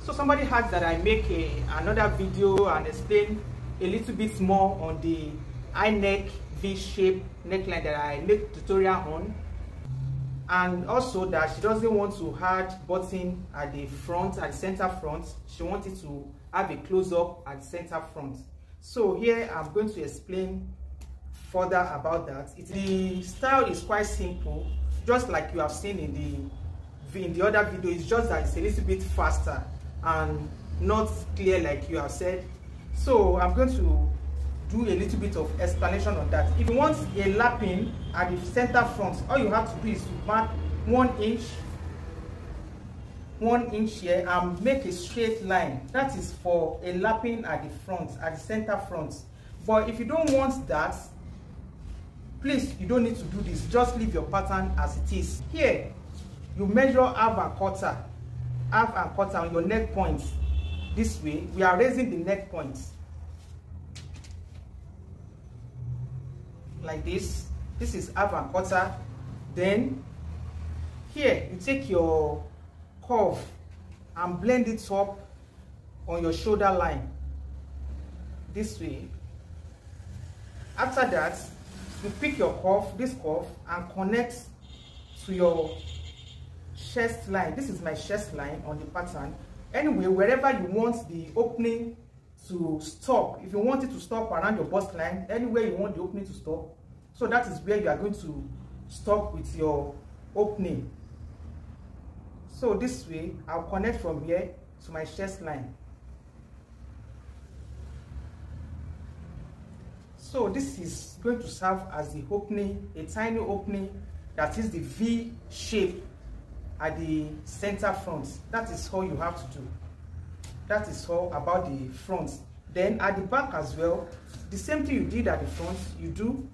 So somebody asked that I make another video and explain a little bit more on the high neck V-shape neckline that I make tutorial on, and also that she doesn't want to add button at the front, at the center front. She wanted to have a close-up at the center front. So here I'm going to explain further about that. The style is quite simple, just like you have seen in the other video. It's just that it's a little bit faster and not clear like you have said. So I'm going to do a little bit of explanation on that. If you want a lapping at the center front, all you have to do is to mark 1 inch here and make a straight line. That is for a lapping at the front, at the center front. But if you don't want that, please, you don't need to do this. Just leave your pattern as it is. Here you measure half and quarter on your neck point. This way we are raising the neck point like this. This is half and quarter. Then here you take your curve and blend it up on your shoulder line this way. After that, you pick your curve, this curve, and connect to your chest line. This is my chest line on the pattern. Anyway, wherever you want the opening to stop, if you want it to stop around your bust line, anywhere you want the opening to stop, so that is where you are going to stop with your opening. So this way I'll connect from here to my chest line. So this is going to serve as the opening, a tiny opening that is the V shape at the center front. That is all you have to do. That is all about the front. Then at the back as well, the same thing you did at the front, you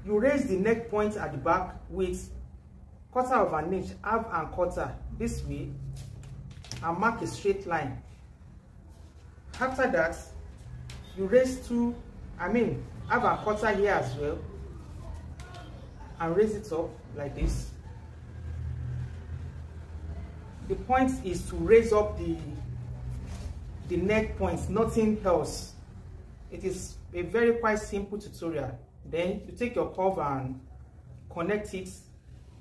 raise the neck point at the back with 1/4 inch, half and quarter this way, and mark a straight line. After that, you raise half and quarter here as well, and raise it up like this. The point is to raise up the neck points, nothing else. It is a very quite simple tutorial. Then you take your curve and connect it,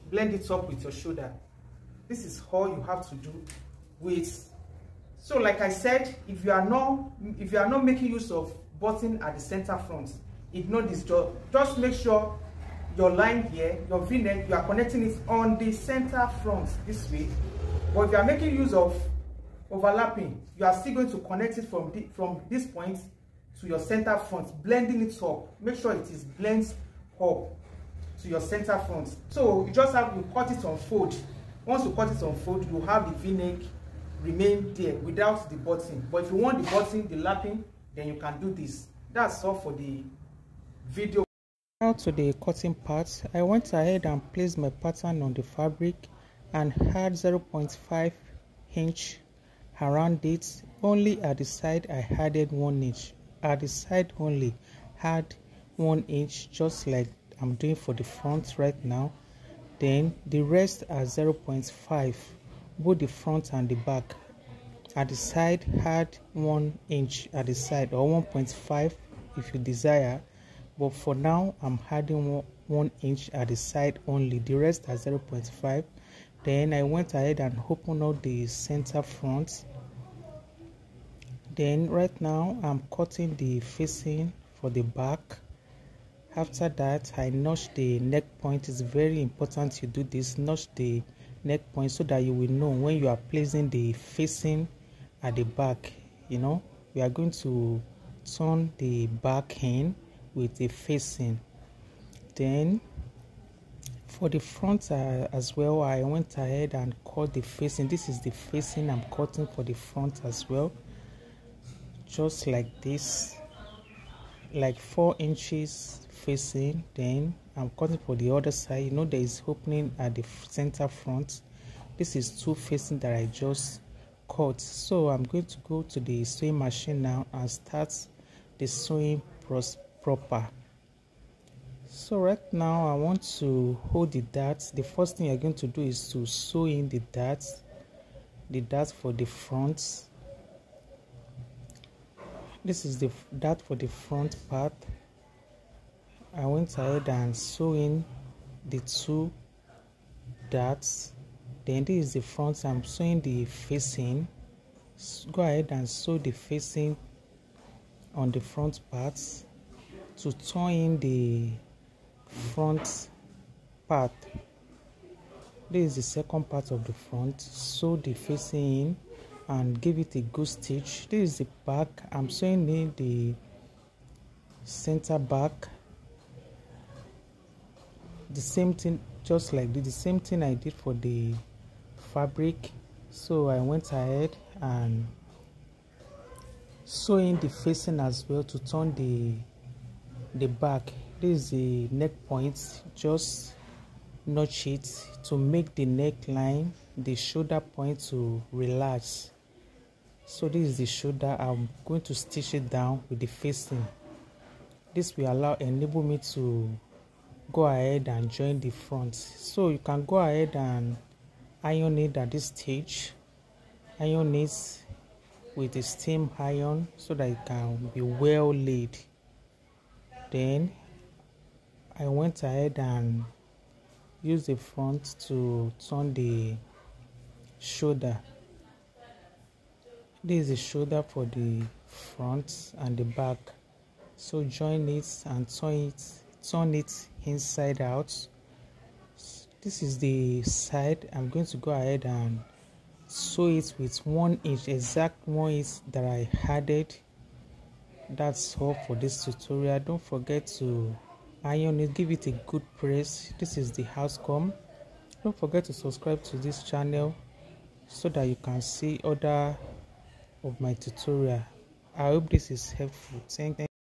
blend it up with your shoulder. This is all you have to do with. So like I said, if you are not making use of button at the center front, ignore this job. Just make sure your line here, your V-neck, you are connecting it on the center front this way. But if you are making use of overlapping, you are still going to connect it from this point to your center front, blending it up. Make sure it is blends up to your center front. So you just have to cut it on fold. Once you cut it on fold, you have the V-neck remain there without the button. But if you want the button, the lapping, then you can do this. That's all for the video. Now to the cutting part, I went ahead and placed my pattern on the fabric and had 0.5 inch around it. Only at the side I added 1 inch. At the side only had 1 inch, just like I'm doing for the front right now. Then the rest are 0.5, both the front and the back. At the side had 1 inch at the side, or 1.5 if you desire, but for now I'm adding 1 inch at the side only. The rest are 0.5. Then I went ahead and opened out the center front. Then right now I'm cutting the facing for the back. After that, I notch the neck point. It's very important you do this. Notch the neck point so that you will know when you are placing the facing at the back. We are going to turn the back in with the facing. Then for the front as well, I went ahead and cut the facing. This is the facing I'm cutting for the front as well, just like this, like 4 inches facing. Then I'm cutting for the other side. There is opening at the center front. This is 2 facing that I just cut. So I'm going to go to the sewing machine now and start the sewing proper. So right now I want to hold the darts. The first thing you're going to do is to sew in the darts the dart for the front. This is the dart for the front part. I went ahead and sew in the 2 darts. Then this is the front. I'm sewing the facing. Go ahead and sew the facing on the front parts to turn in the front part. This is the second part of the front. Sew the facing in and give it a good stitch. This is the back. I'm sewing in the center back. The same thing, just like the same thing I did for the fabric. So I went ahead and sew in the facing as well to turn the back. This is the neck point. Just notch it to make the neckline, the shoulder point to relax. So this is the shoulder. I'm going to stitch it down with the facing. This will enable me to go ahead and join the front. So you can go ahead and iron it at this stage. Iron it with a steam iron so that it can be well laid. Then I went ahead and used the front to turn the shoulder. This is the shoulder for the front and the back. So join it and turn it inside out. This is the side. I'm going to go ahead and sew it with 1 inch, exact 1 inch that I added. That's all for this tutorial. Don't forget to iron it, give it a good press. This is the outcome. Don't forget to subscribe to this channel so that you can see other of my tutorial. I hope this is helpful. Thank you.